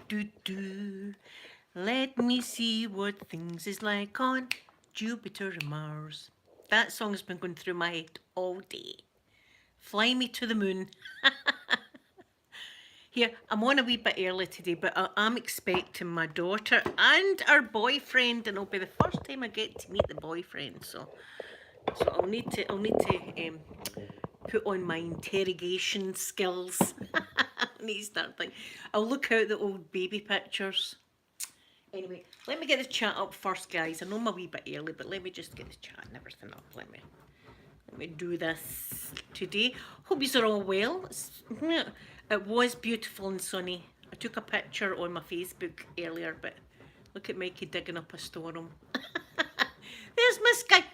do. Let me see what things is like on Jupiter and Mars. That song has been going through my head all day. Fly me to the moon. Here, I'm on a wee bit early today, but I'm expecting my daughter and her boyfriend, and it'll be the first time I get to meet the boyfriend. So I'll need to put on my interrogation skills. I need to start thinking. I'll look out the old baby pictures. Anyway, let me get the chat up first, guys. I know I'm a wee bit early, but let me just get the chat and everything up. Let me do this today. Hope you are all well. It was beautiful and sunny. I took a picture on my Facebook earlier, but look at Mikey digging up a storm. There's my sky.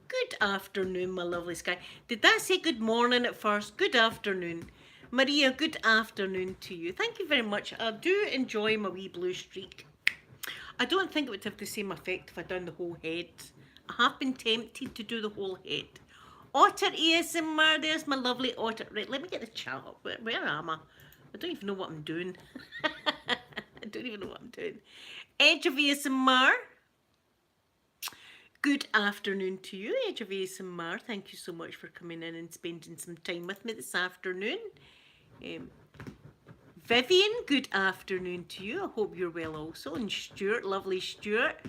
Good afternoon, my lovely sky. Did that say good morning at first? Good afternoon. Maria, good afternoon to you. Thank you very much. I do enjoy my wee blue streak. I don't think it would have the same effect if I'd done the whole head. I have been tempted to do the whole head. Otter ASMR, there's my lovely otter. Right, let me get the chat up. Where am I? I don't even know what I'm doing. I don't even know what I'm doing. Edge of ASMR. Good afternoon to you, Edge of ASMR. Thank you so much for coming in and spending some time with me this afternoon. Vivian, good afternoon to you. I hope you're well also. And Stuart, lovely Stuart.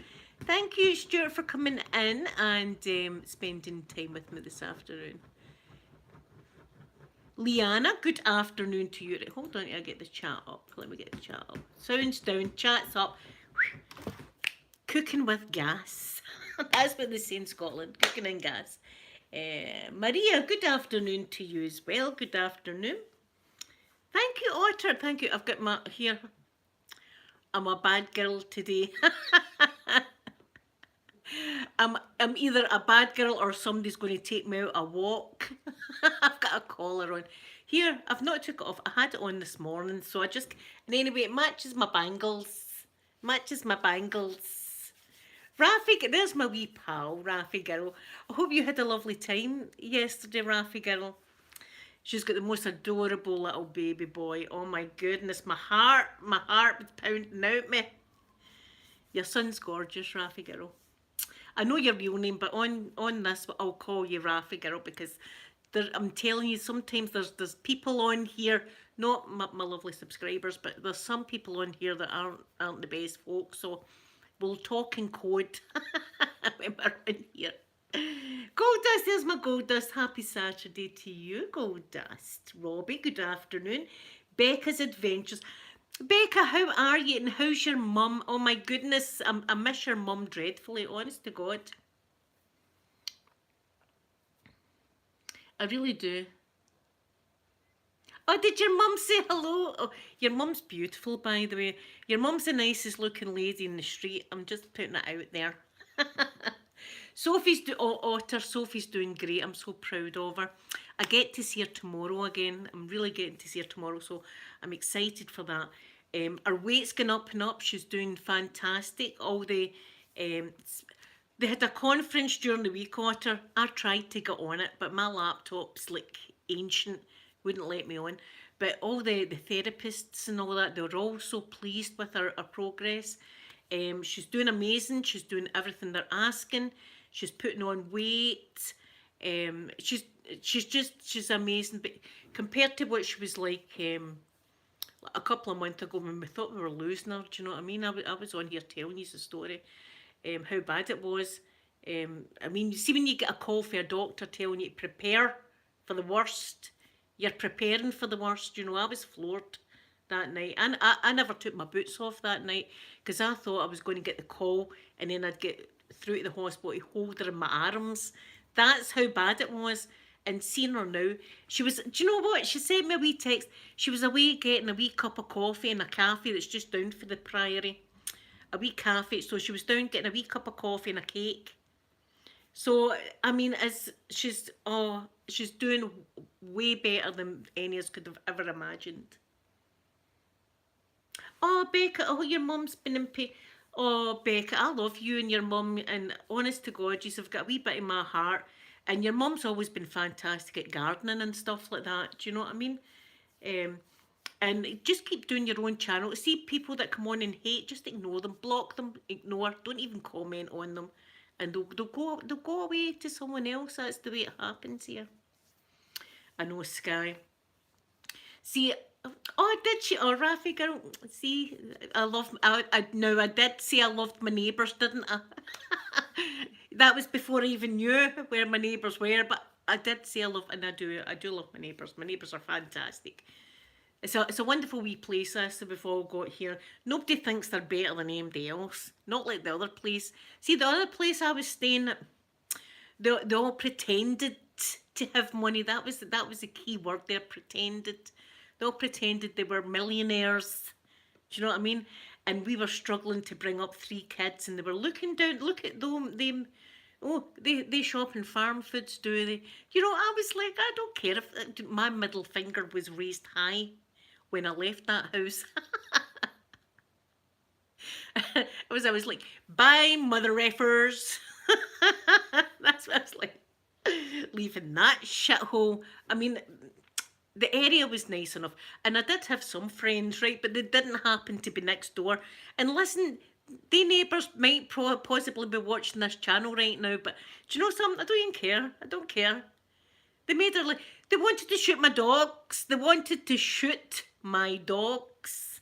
Thank you, Stuart, for coming in and spending time with me this afternoon. Liana, good afternoon to you. Right, hold on, I'll get the chat up. Let me get the chat up. Sounds down, chat's up. Cooking with gas. That's what they say in Scotland, cooking in gas. Maria, good afternoon to you as well. Good afternoon. Thank you, Otter. Thank you. I've got my here. I'm a bad girl today. I'm either a bad girl or somebody's going to take me out a walk. I've got a collar on. Here, I've not took it off. I had it on this morning, so I just... And anyway, it matches my bangles. Matches my bangles. Rafi, there's my wee pal, Rafi girl. I hope you had a lovely time yesterday, Rafi girl. She's got the most adorable little baby boy. Oh my goodness, my heart was pounding out me. Your son's gorgeous, Rafi girl. I know your real name, but on this, I'll call you Rafi girl because I'm telling you, sometimes there's people on here, not my lovely subscribers, but there's some people on here that aren't the best folk. So we'll talk in code when we're in here. Gold Dust, there's my Gold Dust. Happy Saturday to you, Gold Dust. Robbie, good afternoon. Becca's Adventures. Becca, how are you and how's your mum? Oh my goodness, I miss your mum dreadfully, honest to God. I really do. Oh, did your mum say hello? Oh, your mum's beautiful, by the way. Your mum's the nicest looking lady in the street. I'm just putting it out there. Otter, Sophie's doing great. I'm so proud of her. I get to see her tomorrow again. I'm really getting to see her tomorrow, so I'm excited for that. Her weight's gone up and up. She's doing fantastic. They had a conference during the week, Otter. I tried to get on it, but my laptop's like ancient, wouldn't let me on. But all the therapists and all that, they were all so pleased with her progress. She's doing amazing. She's doing everything they're asking. She's putting on weight. She's amazing. But compared to what she was like a couple of months ago when we thought we were losing her, do you know what I mean? I was on here telling you the story, how bad it was. I mean, you see when you get a call from a doctor telling you to prepare for the worst, you're preparing for the worst. You know, I was floored that night. And I never took my boots off that night because I thought I was going to get the call and then I'd get through to the hospital to hold her in my arms. That's how bad it was. And seeing her now, she was, do you know what? She sent me a wee text. She was away getting a wee cup of coffee in a cafe that's just down for the Priory. A wee cafe. So she was down getting a wee cup of coffee and a cake. So, I mean, she's doing way better than any of us could have ever imagined. Oh, Becca, oh, your mum's been in pain. Oh, Becca, I love you and your mum, and honest to God, you've got a wee bit in my heart. And your mum's always been fantastic at gardening and stuff like that. Do you know what I mean? And just keep doing your own channel. See people that come on and hate, just ignore them, block them, ignore, don't even comment on them. And they'll go away to someone else. That's the way it happens here. I know, Sky. See, oh, did she? Oh, Rafi girl. See, I love. No, I did say I loved my neighbours, didn't I? That was before I even knew where my neighbours were. But I did say I love, and I do. I do love my neighbours. My neighbours are fantastic. It's a wonderful wee place, this, we've all got here. Nobody thinks they're better than anybody else. Not like the other place. See, the other place I was staying at, they all pretended to have money. That was the key word there, pretended. They all pretended they were millionaires. Do you know what I mean? And we were struggling to bring up 3 kids, and they were looking down, look at them, oh, they shop in farm foods, do they? You know, I was like, I don't care if my middle finger was raised high when I left that house. I was like, bye, mother effers. That's what I was like, leaving that shithole. I mean, the area was nice enough, and I did have some friends, right, but they didn't happen to be next door. And listen, the neighbours might possibly be watching this channel right now, but do you know something? I don't even care. I don't care. They made her like, they wanted to shoot my dogs. They wanted to shoot my dogs.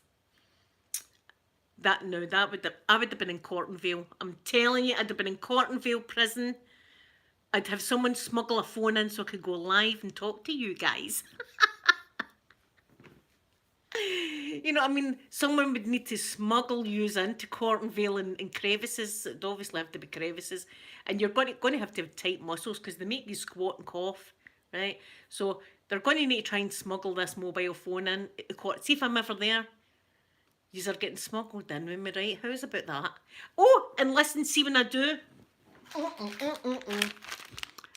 I would have been in Cortonvale. I'm telling you, I'd have been in Cortonvale prison. I'd have someone smuggle a phone in so I could go live and talk to you guys. You know, I mean, someone would need to smuggle you into Cortonvale in crevices. It'd obviously have to be crevices. And you're going to have tight muscles because they make you squat and cough, right? So they're going to need to try and smuggle this mobile phone in. See if I'm ever there. Yous are getting smuggled in with me, right? How's about that? Oh, and listen, see when I do.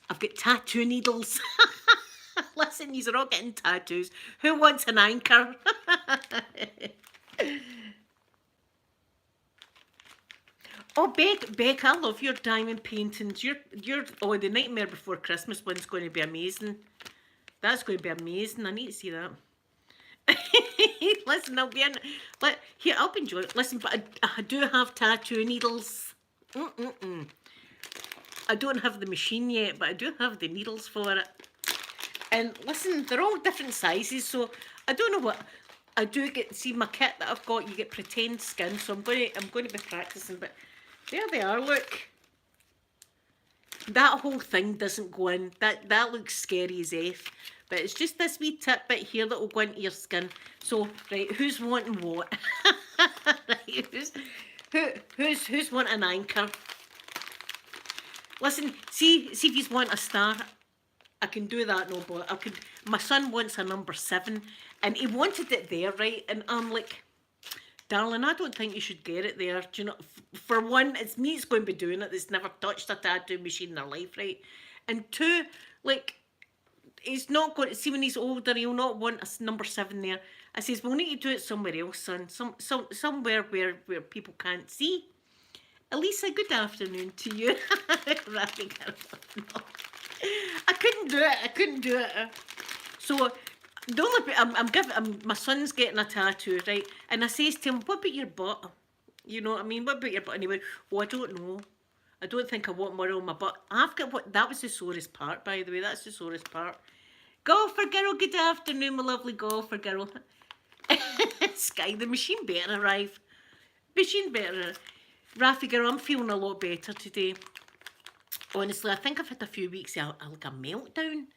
I've got tattoo needles. Listen, these are all getting tattoos. Who wants an anchor? Oh, Beck, I love your diamond paintings. Oh, the Nightmare Before Christmas one's going to be amazing. That's going to be amazing. I need to see that. Listen, I'll be in. Here, I'll be enjoying it. Listen, but I do have tattoo needles. I don't have the machine yet, but I do have the needles for it. And listen, they're all different sizes, so I don't know what I do get. See my kit that I've got, you get pretend skin, so I'm going to be practicing. But there they are. Look, that whole thing doesn't go in. That looks scary as f. But it's just this wee tip bit here that will go into your skin. So right, who's wanting what? Right, who's wanting an anchor? Listen, see if you want a star. I can do that, no bother. My son wants a number 7, and he wanted it there, right? And I'm like, darling, I don't think you should get it there. Do you know? For one, it's me that's going to be doing it. That's never touched a tattoo machine in their life, right? And 2, like, he's not going to see when he's older. He'll not want a number 7 there. I says, we'll need to do it somewhere else, son. Somewhere where people can't see. Elisa, good afternoon to you. No. I couldn't do it. So the only bit my son's getting a tattoo, right? And I says to him, what about your butt? You know what I mean? What about your butt? And he went, oh, I don't know. I don't think I want more on my butt. I've got what, that was the sorest part, by the way. That's the sorest part. Golfer girl, good afternoon, my lovely golfer girl. Sky, the machine better arrive. Machine better. Rafi girl, I'm feeling a lot better today. Honestly, I think I've had a few weeks of like a meltdown.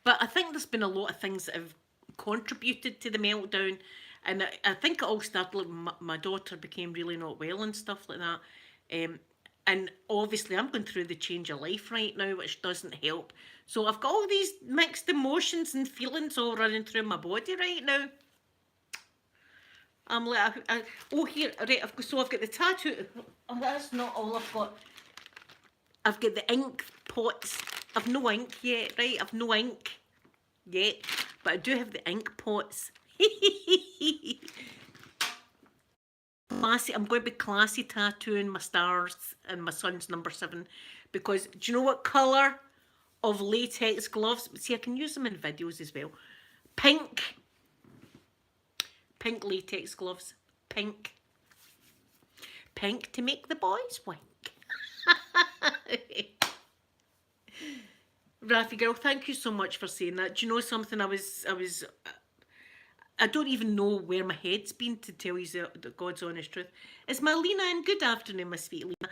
But I think there's been a lot of things that have contributed to the meltdown. And I think it all started like my daughter became really not well and stuff like that. And obviously I'm going through the change of life right now, which doesn't help. So I've got all these mixed emotions and feelings all running through my body right now. I'm like, oh here, right, I've got the tattoo. Oh, that's not all I've got. I've got the ink pots. I've no ink yet, right? I've no ink yet, but I do have the ink pots. Classy. I'm going to be classy tattooing my stars and my son's number 7 because do you know what colour of latex gloves? See, I can use them in videos as well. Pink. Pink latex gloves. Pink. Pink to make the boys wink. Raffy girl, thank you so much for saying that. Do you know something? I don't even know where my head's been, to tell you the God's honest truth. It's my Lena, and good afternoon, my sweet Lena.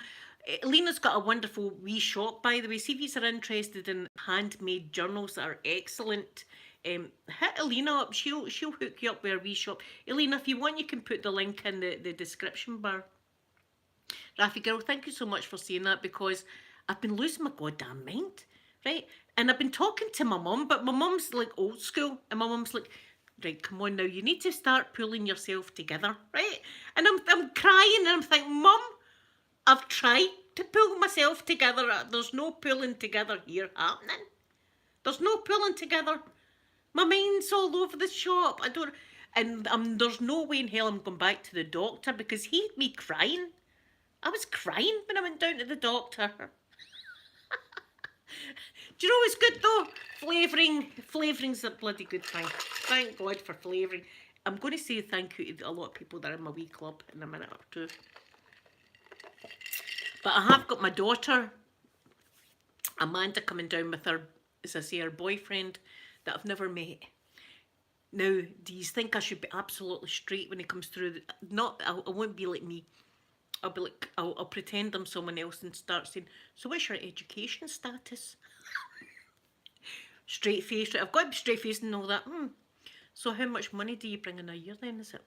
Lena's got a wonderful wee shop, by the way. See if you are interested in handmade journals that are excellent. Hit Elena up. She'll hook you up with a wee shop. Elena, if you want, you can put the link in the description bar. Raffy girl, thank you so much for saying that, because I've been losing my goddamn mind, right? And I've been talking to my mum, but my mum's like old school, and my mum's like, right, come on now, you need to start pulling yourself together, right? And I'm crying, and I'm thinking, Mum, I've tried to pull myself together. There's no pulling together here happening. There's no pulling together. My mind's all over the shop. And there's no way in hell I'm going back to the doctor, because he had me crying. I was crying when I went down to the doctor. Do you know what's good though? Flavouring. Flavouring's a bloody good thing. Thank God for flavouring. I'm going to say thank you to a lot of people that are in my wee club in a minute or two. But I have got my daughter, Amanda, coming down with her, as I say, her boyfriend that I've never met. Now, do you think I should be absolutely straight when he comes through? I won't be like me. I'll be like, I'll pretend I'm someone else and start saying, so what's your education status? Straight face, right? I've got to be straight faced and all that. So how much money do you bring in a year then? Is it,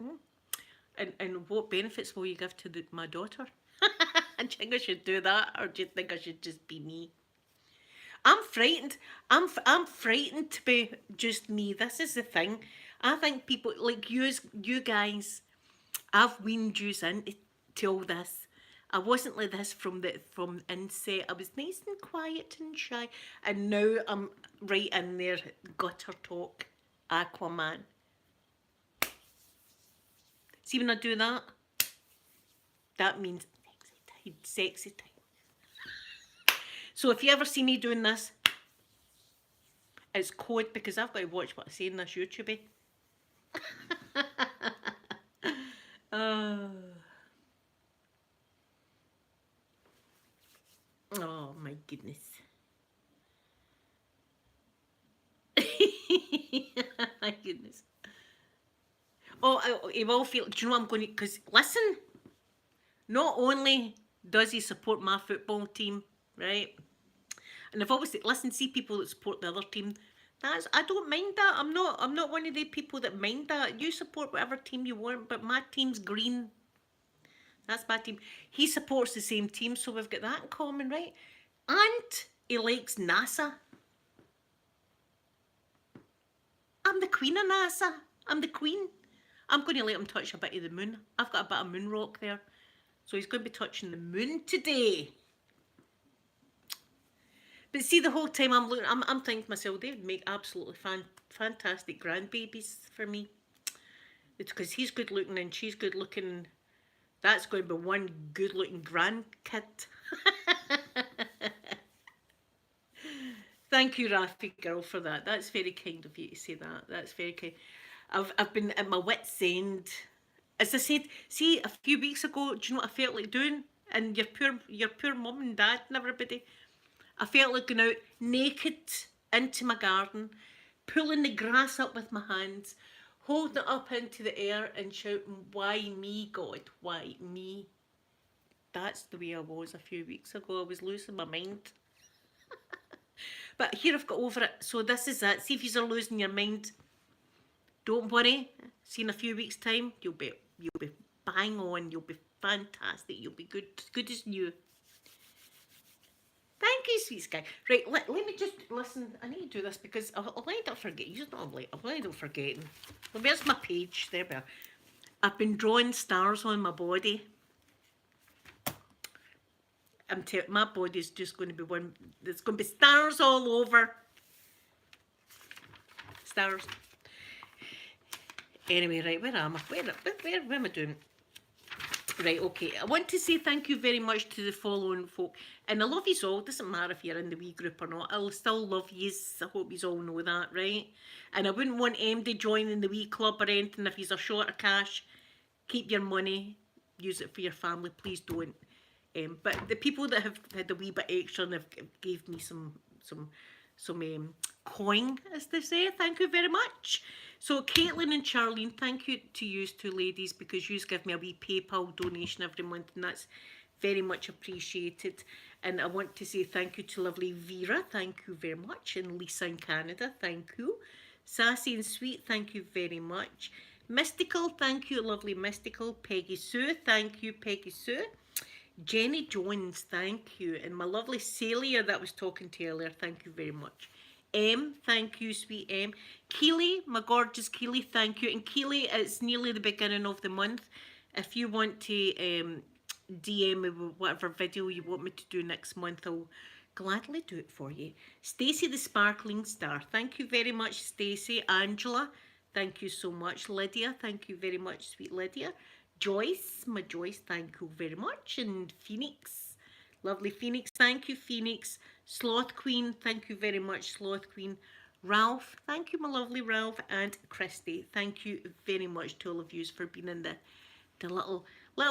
and what benefits will you give to my daughter? Do you think I should do that, or do you think I should just be me? I'm frightened. I'm frightened to be just me. This is the thing. I think people like you guys, I've weaned yous into all this. I wasn't like this from inset. I was nice and quiet and shy, and now I'm right in there, gutter talk, Aquaman. See when I do that? That means sexy time. So if you ever see me doing this, it's code, because I've got to watch what I say in this YouTube. Oh my goodness. My goodness. Oh, he will feel, do you know what I'm going to, because listen, not only does he support my football team, right? And I've always said, listen, see people that support the other team, I don't mind that. I'm not one of the people that mind that. You support whatever team you want, but my team's green. That's my team. He supports the same team, so we've got that in common, right? And he likes NASA. I'm the queen of NASA. I'm the queen. I'm going to let him touch a bit of the moon. I've got a bit of moon rock there. So he's going to be touching the moon today. But see, the whole time I'm thinking to myself, they would make absolutely fantastic grandbabies for me. It's because he's good looking and she's good looking. That's going to be one good looking grandkid. Thank you, Rafi girl, for that. That's very kind of you to say that. That's very kind. I've been at my wit's end. As I said, see, a few weeks ago, do you know what I felt like doing? And your poor mum and dad and everybody. I felt like going out naked into my garden, pulling the grass up with my hands, holding it up into the air and shouting, why me, God, why me? That's the way I was a few weeks ago. I was losing my mind. But here I've got over it. So this is it. See if you're losing your mind. Don't worry. See, in a few weeks' time, you'll be bang on. You'll be fantastic. You'll be good as new. Thank you, sweet sky. Right, let me just listen. I need to do this because I'll end up forgetting. I'll end up forgetting. Well, where's my page? There we are. I've been drawing stars on my body. I'm telling my body's just going to be one. There's going to be stars all over. Stars. Anyway, right, where am I? Where am I doing? Right, okay. I want to say thank you very much to the following folk. And I love yous all. Doesn't matter if you're in the wee group or not. I'll still love yous. I hope yous all know that, right? And I wouldn't want MD joining the wee club or anything if he's a short of cash. Keep your money. Use it for your family. Please don't. But the people that have had a wee bit extra and have gave me some coin, as they say, thank you very much. So Caitlin and Charlene, thank you to you two ladies, because you give me a wee PayPal donation every month, and that's very much appreciated. And I want to say thank you to lovely Vera, thank you very much, and Lisa in Canada, thank you. Sassy and Sweet, thank you very much. Mystical, thank you, lovely Mystical. Peggy Sue, thank you, Peggy Sue. Jenny Jones, thank you. And my lovely Celia that I was talking to earlier, thank you very much. Thank you, sweet M. Keely, my gorgeous Keely, thank you. And Keely, it's nearly the beginning of the month. If you want to DM me with whatever video you want me to do next month, I'll gladly do it for you. Stacey the Sparkling Star, thank you very much, Stacey. Angela, thank you so much. Lydia, thank you very much, sweet Lydia. Joyce, my Joyce, thank you very much. And Phoenix, lovely Phoenix, thank you, Phoenix. Sloth Queen, thank you very much, Sloth Queen. Ralph, thank you, my lovely Ralph. And Christy, thank you very much to all of yous for being in the little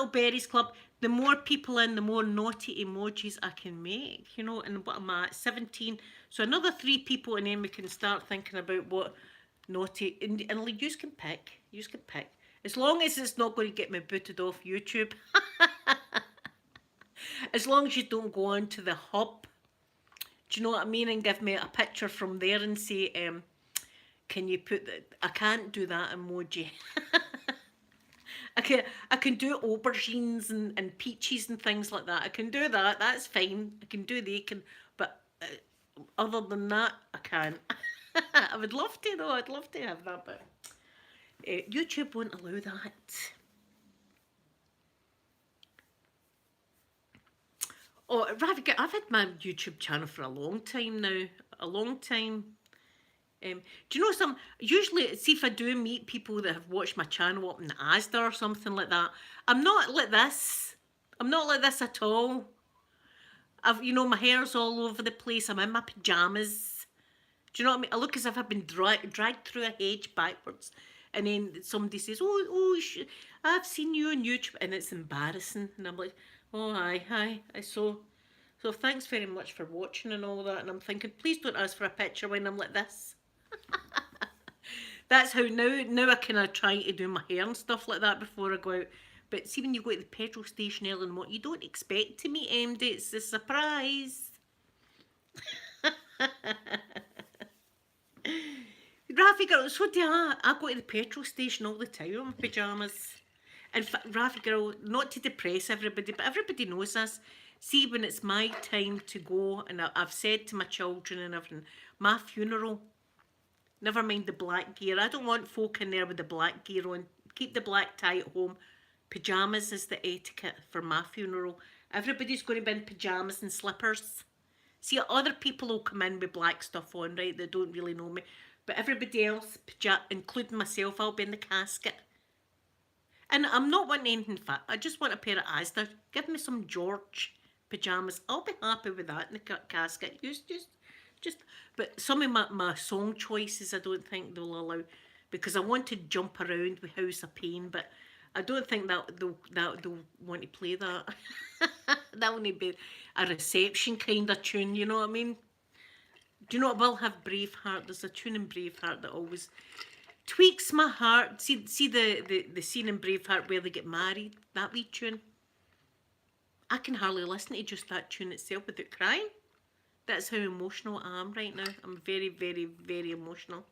berries club. The more people in, the more naughty emojis I can make, you know. And what am I at? 17. So another 3 people, and then we can start thinking about what naughty. And yous can pick. Yous can pick. As long as it's not going to get me booted off YouTube. As long as you don't go on to the hub. Do you know what I mean? And give me a picture from there and say, can you put that? I can't do that emoji. I can do aubergines and peaches and things like that. I can do that. That's fine. I can do but other than that, I can't. I would love to though. I'd love to have that, but YouTube won't allow that. Oh, Raviga, I've had my YouTube channel for a long time now. A long time. Do you know usually, see if I do meet people that have watched my channel up in Asda or something like that, I'm not like this. I'm not like this at all. My hair's all over the place. I'm in my pyjamas. Do you know what I mean? I look as if I've been dragged through a hedge backwards. And then somebody says, I've seen you on YouTube. And it's embarrassing. And I'm like, oh, hi. So thanks very much for watching and all that. And I'm thinking, please don't ask for a picture when I'm like this. That's how now I kind of try to do my hair and stuff like that before I go out. But see, when you go to the petrol station early in the morning, you don't expect to meet MD. It's a surprise. Rafi girl, so do I go to the petrol station all the time in my pyjamas. And Rafi girl, not to depress everybody, but everybody knows this. See, when it's my time to go, and I've said to my children and everything, my funeral, never mind the black gear. I don't want folk in there with the black gear on. Keep the black tie at home. Pyjamas is the etiquette for my funeral. Everybody's going to be in pyjamas and slippers. See, other people will come in with black stuff on, right? They don't really know me. But everybody else, including myself, I'll be in the casket. And I'm not wanting anything fat. I just want a pair of Asda. Give me some George pyjamas. I'll be happy with that in the casket. Just. But some of my song choices, I don't think they'll allow, because I want to jump around with House of Pain, but I don't think that they'll want to play that. That will need be a reception kind of tune, you know what I mean? Do you know what? We'll have Braveheart. There's a tune in Braveheart that always tweaks my heart. See the scene in Braveheart where they get married, that wee tune? I can hardly listen to just that tune itself without crying. That's how emotional I am right now. I'm very, very, very emotional.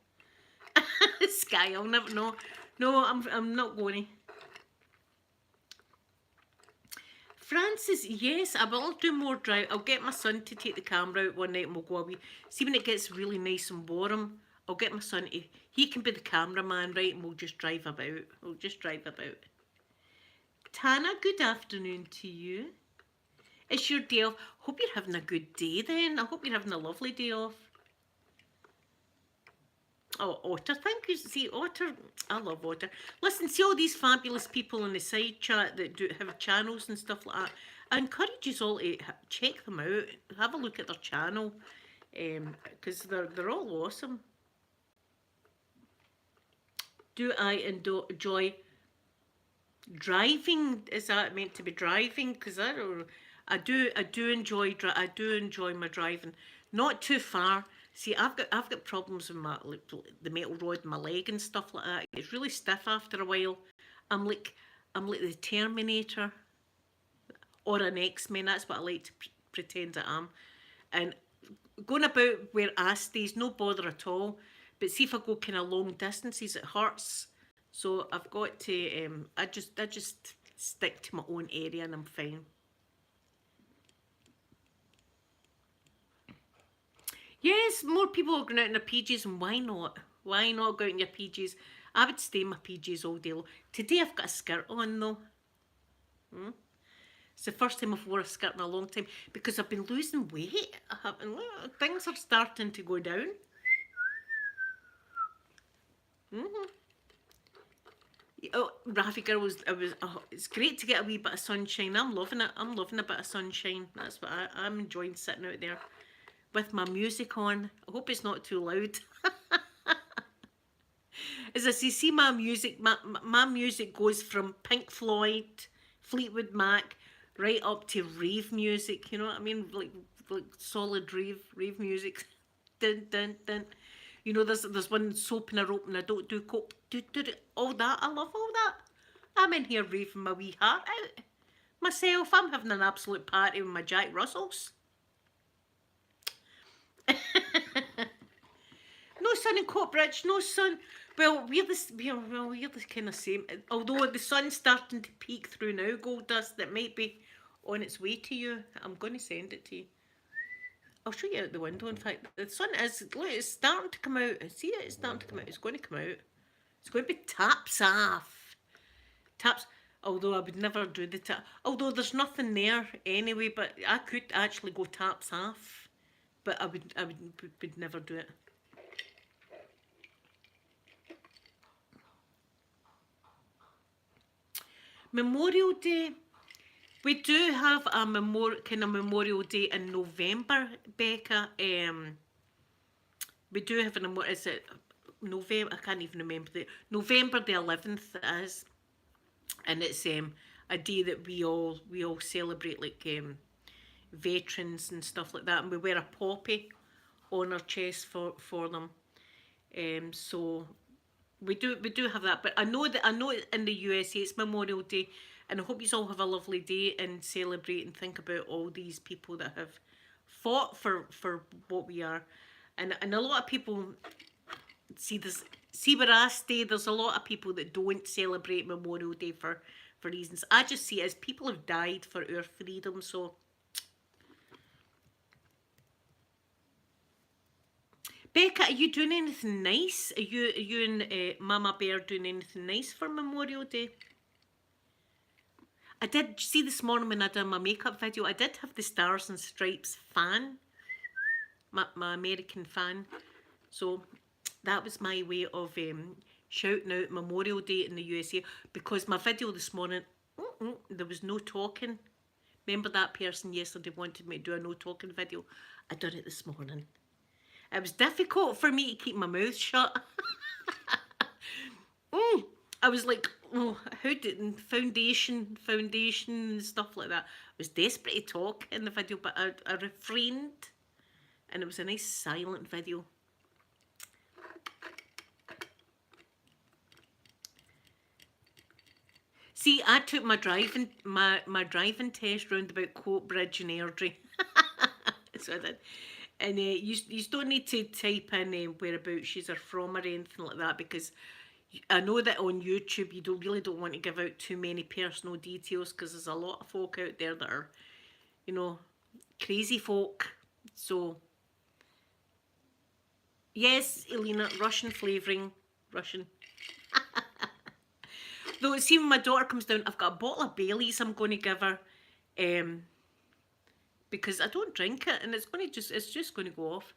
Sky, I'll never know. No, I'm not going to. Francis, yes, I will do more drive. I'll get my son to take the camera out one night and we'll go away. See, when it gets really nice and warm, I'll get my son to, he can be the cameraman, right, and we'll just drive about. Tana, good afternoon to you. It's your day off. Hope you're having a good day then. I hope you're having a lovely day off. Oh, Otter, thank you. See, Otter, I love Otter. Listen, see all these fabulous people on the side chat that do have channels and stuff like that. I encourage you all to check them out, have a look at their channel, because they're all awesome. Do I enjoy driving? Is that meant to be driving? Because I don't. I do enjoy. I do enjoy my driving. Not too far. See, I've got problems with my like, the metal rod in my leg and stuff like that. It's really stiff after a while. I'm like I'm like the Terminator or an X-Men. That's what I like to pretend I am. And going about where I stay is no bother at all. But see if I go kind of long distances, it hurts. So I've got to. I just stick to my own area and I'm fine. Yes, more people are going out in their PJs, and why not? Why not go out in your PJs? I would stay in my PJs all day long. Today I've got a skirt on though. Hmm? It's the first time I've worn a skirt in a long time because I've been losing weight. Things are starting to go down. Hmm. Oh, Rafi girl it's great to get a wee bit of sunshine. I'm loving it. I'm loving a bit of sunshine. That's what I'm enjoying sitting out there with my music on. I hope it's not too loud. As I say, see my music, my music goes from Pink Floyd, Fleetwood Mac, right up to rave music. You know what I mean? Like solid rave music. Dun dun dun. You know, there's one soap and a rope and I don't do coke. Do all that. I love all that. I'm in here raving my wee heart out. Myself, I'm having an absolute party with my Jack Russells. No sun in Coatbridge, no sun. Well, we're the kind of same. Although the sun's starting to peek through now, Gold Dust, that might be on its way to you. I'm going to send it to you. I'll show you out the window. In fact, the sun is, look, it's starting to come out. See it? It's starting to come out. It's going to come out. It's going to be taps off. Taps. Although I would never do the tap. Although there's nothing there anyway, but I could actually go taps off. But I would never do it. Memorial Day. We do have a Memorial Day in November, Becca. We do have an is it November? I can't even remember the November the 11th it is, and it's a day that we all celebrate like veterans and stuff like that, and we wear a poppy on our chest for them. So we do have that, but I know in the USA it's Memorial Day, and I hope you all have a lovely day and celebrate and think about all these people that have fought for what we are, and a lot of people see where I stay. There's a lot of people that don't celebrate Memorial Day for reasons. I just see it as people have died for our freedom. So Becca, are you doing anything nice? Are you and Mama Bear doing anything nice for Memorial Day? I did see this morning when I did my makeup video, I did have the Stars and Stripes fan, my American fan. So that was my way of shouting out Memorial Day in the USA because my video this morning, there was no talking. Remember that person yesterday wanted me to do a no talking video? I done it this morning. It was difficult for me to keep my mouth shut. I was like, oh, how did foundation and stuff like that. I was desperate to talk in the video, but I refrained, and it was a nice silent video. See, I took my driving test round about Coatbridge and Airdrie. So I did. And you don't need to type in whereabouts she's are from or anything like that because I know that on YouTube you don't want to give out too many personal details because there's a lot of folk out there that are, you know, crazy folk. So yes, Elena, Russian flavouring, Russian. Though see when my daughter comes down, I've got a bottle of Baileys I'm going to give her, because I don't drink it and it's just going to go off.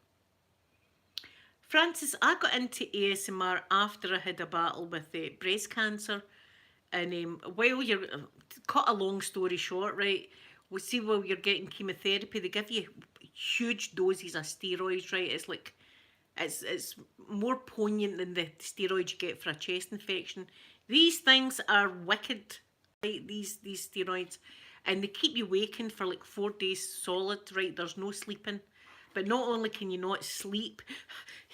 Francis, I got into ASMR after I had a battle with breast cancer. And while you're, cut a long story short, right? We see while you're getting chemotherapy, they give you huge doses of steroids, right? It's like, it's more poignant than the steroids you get for a chest infection. These things are wicked, right? These steroids, and they keep you waking for like 4 days solid, right? There's no sleeping, but not only can you not sleep,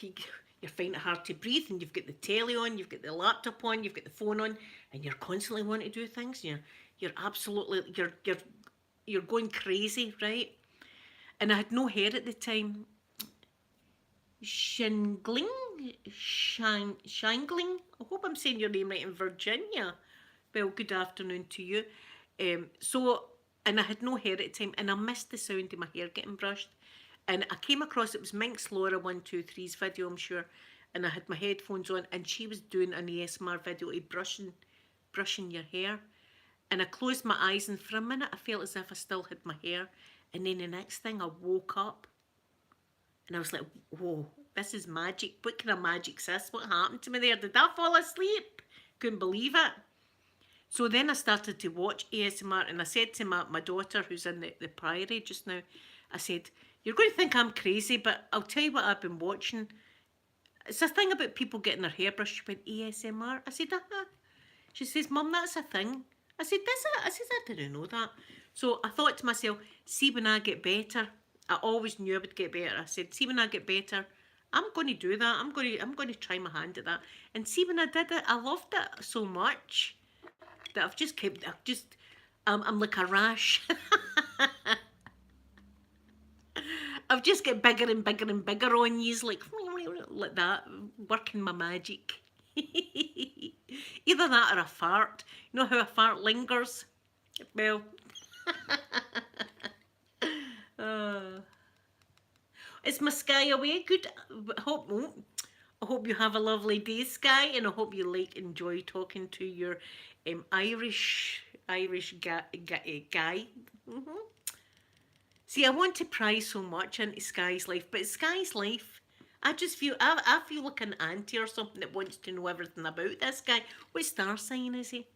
you, you're finding it hard to breathe, and you've got the telly on, you've got the laptop on, you've got the phone on, and you're constantly wanting to do things. You're absolutely you're going crazy, right? And I had no hair at the time. Shingling, Shangling. I hope I'm saying your name right, in Virginia. Well, good afternoon to you. So, and I had no hair at the time, and I missed the sound of my hair getting brushed. And I came across, it was Minx Laura 123's video, I'm sure, and I had my headphones on, and she was doing an ASMR video of brushing your hair. And I closed my eyes, and for a minute I felt as if I still had my hair. And then the next thing, I woke up, and I was like, whoa, this is magic. What kind of magic's this? What happened to me there? Did I fall asleep? Couldn't believe it. So then I started to watch ASMR, and I said to my daughter, who's in the Priory just now, I said, you're going to think I'm crazy, but I'll tell you what I've been watching. It's a thing about people getting their hair brushed. She went, ASMR? I said, uh-huh. She says, Mum, that's a thing. I said, is it? I says, I didn't know that. So I thought to myself, see when I get better, I always knew I would get better. I said, see when I get better, I'm going to do that. I'm going to try my hand at that. And see when I did it, I loved it so much that I'm like a rash. I've just get bigger and bigger and bigger on yous, like that, working my magic. Either that or a fart. You know how a fart lingers? Well, uh, is my Sky away? Good. I hope you have a lovely day, Sky, and I hope you enjoy talking to your Irish guy. Mm-hmm. See, I want to pry so much into Sky's life, but Sky's life, I feel like an auntie or something that wants to know everything about this guy. What star sign is he?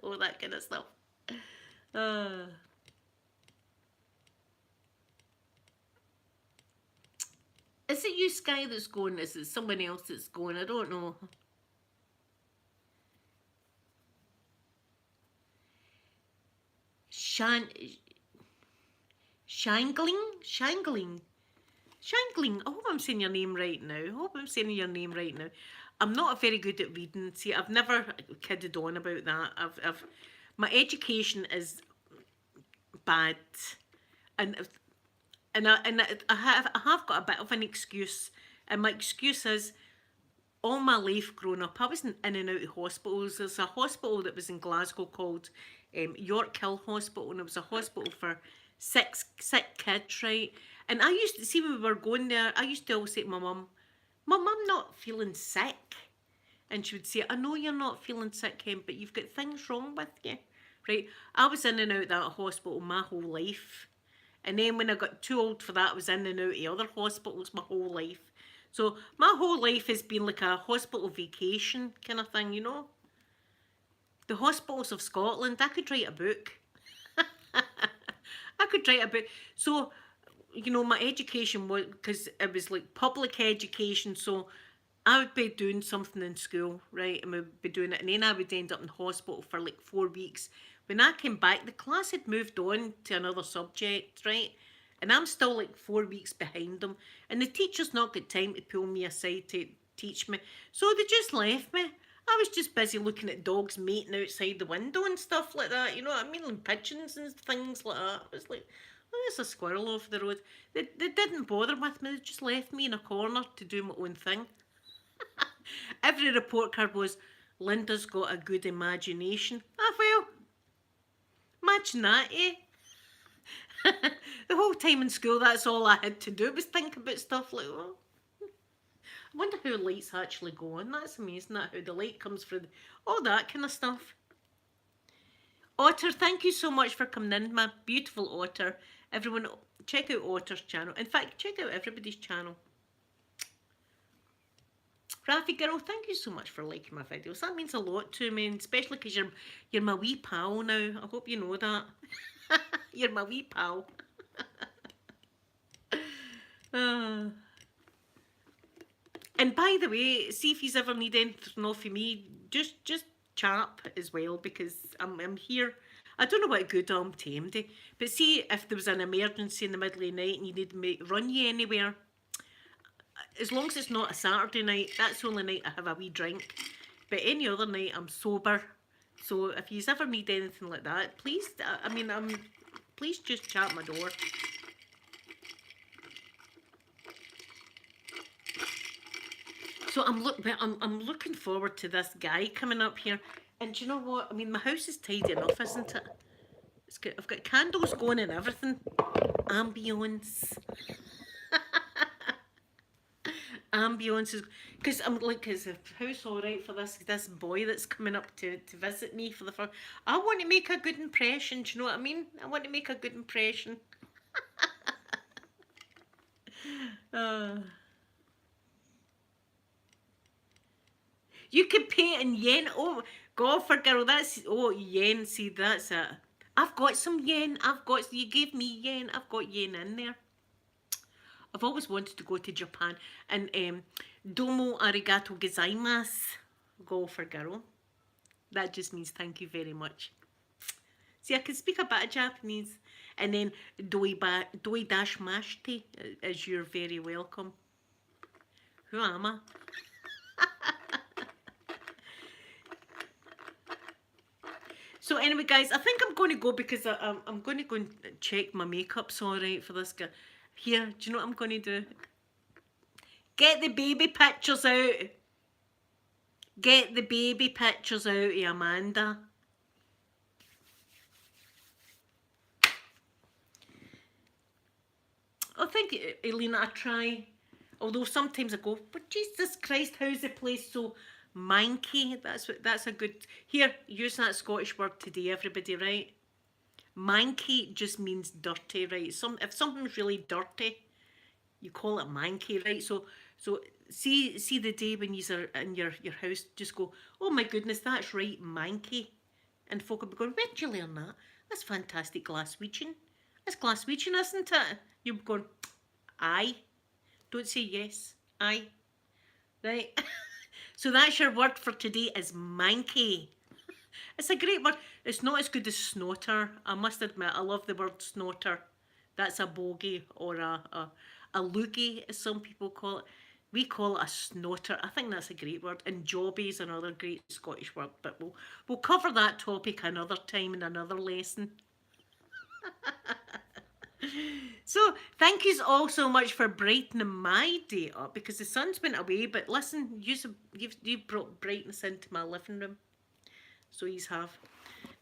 All that kind of stuff. Uh, is it you, Sky, that's going? Is it someone else that's going? I don't know. Shan, Shangling. I hope I'm saying your name right now. I'm not very good at reading. See, I've never kidded on about that. My education is bad, and I have got a bit of an excuse, and my excuse is all my life growing up, I was in and out of hospitals. There's a hospital that was in Glasgow called York Hill Hospital, and it was a hospital for sick kids, right? And I used to see when we were going there, I used to always say to my mum, Mum, I'm not feeling sick. And she would say, I know you're not feeling sick, Kim, but you've got things wrong with you, right? I was in and out of that hospital my whole life. And then when I got too old for that, I was in and out of other hospitals my whole life. So my whole life has been like a hospital vacation kind of thing, you know? The hospitals of Scotland, I could write a book. I could write a book. So, you know, my education was, because it was like public education, so I would be doing something in school, right? And we'd be doing it, and then I would end up in hospital for like 4 weeks. When I came back, the class had moved on to another subject, right? And I'm still like 4 weeks behind them. And the teacher's not got time to pull me aside to teach me. So they just left me. I was just busy looking at dogs mating outside the window and stuff like that, you know what I mean? And pigeons and things like that. I was like, oh, there's a squirrel off the road. They didn't bother with me, they just left me in a corner to do my own thing. Every report card was, Linda's got a good imagination. Ah, well, imagine that, eh? The whole time in school, that's all I had to do was think about stuff like, oh, I wonder how lights actually go on. That's amazing, that how the light comes through, all that kind of stuff. Otter, thank you so much for coming in, my beautiful Otter. Everyone, check out Otter's channel. In fact, check out everybody's channel. Raffy girl, thank you so much for liking my videos. That means a lot to me, and especially because you're my wee pal now. I hope you know that. You're my wee pal. uh. And by the way, see if you ever need anything off of me, just chat as well, because I'm here. I don't know what good I'm tamed, but see if there was an emergency in the middle of the night and you need me to run you anywhere, as long as it's not a Saturday night, that's the only night I have a wee drink. But any other night I'm sober. So if you ever need anything like that, please, please just chat my door. So I'm looking forward to this guy coming up here. And do you know what? I mean, my house is tidy enough, isn't it? I've got candles going and everything. Ambience. Ambience is, because I'm like, is the house all right for this boy that's coming up to visit me for the first? I want to make a good impression. Do you know what I mean? I want to make a good impression. You can pay in yen. Oh, golfer girl, that's, oh, yen. See, that's it. I've got some yen. You gave me yen. I've got yen in there. I've always wanted to go to Japan. And domo arigato gozaimasu, golfer girl. That just means thank you very much. See, I can speak a bit of Japanese. And then doi dashimashite is you're very welcome. Who am I? So anyway, guys, I think I'm going to go because I'm going to go and check my makeup's all right for this guy. Here, do you know what I'm going to do? Get the baby pictures out. Get the baby pictures out of Amanda. I think, Elena, I try. Although sometimes I go, but Jesus Christ, how's the place so manky? That's a good. Here, use that Scottish word today, everybody, right? Manky just means dirty, right? If something's really dirty, you call it manky, right? So see the day when you're in your house, just go, oh my goodness, that's right, manky. And folk will be going, where'd you learn that? That's fantastic Glaswegian. That's Glaswegian, isn't it? You're going, aye. Don't say yes. Aye. Right? So that's your word for today is manky. It's a great word. It's not as good as snotter. I must admit, I love the word snotter. That's a bogey or a loogie, as some people call it. We call it a snotter. I think that's a great word. And jobby is another great Scottish word. But we'll cover that topic another time in another lesson. So thank you all so much for brightening my day up, because the sun's went away, but listen, you've brought brightness into my living room. So yous have.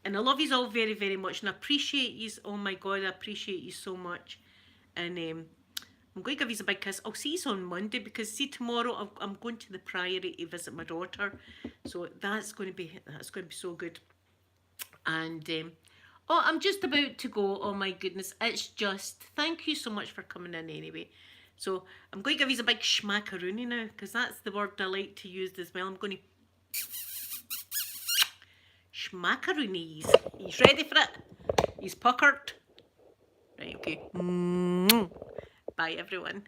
And I love yous all very, very much, and I appreciate yous. Oh my God, I appreciate you so much. And I'm going to give yous a big kiss. I'll see yous on Monday, because see, tomorrow I'm going to the Priory to visit my daughter. So that's going to be so good. And oh, I'm just about to go. Oh my goodness. It's just, thank you so much for coming in anyway. So I'm going to give you a big schmackaroony now, because that's the word I like to use as well. I'm going to schmackaroonies. He's ready for it? He's puckered? Right, okay. Bye everyone.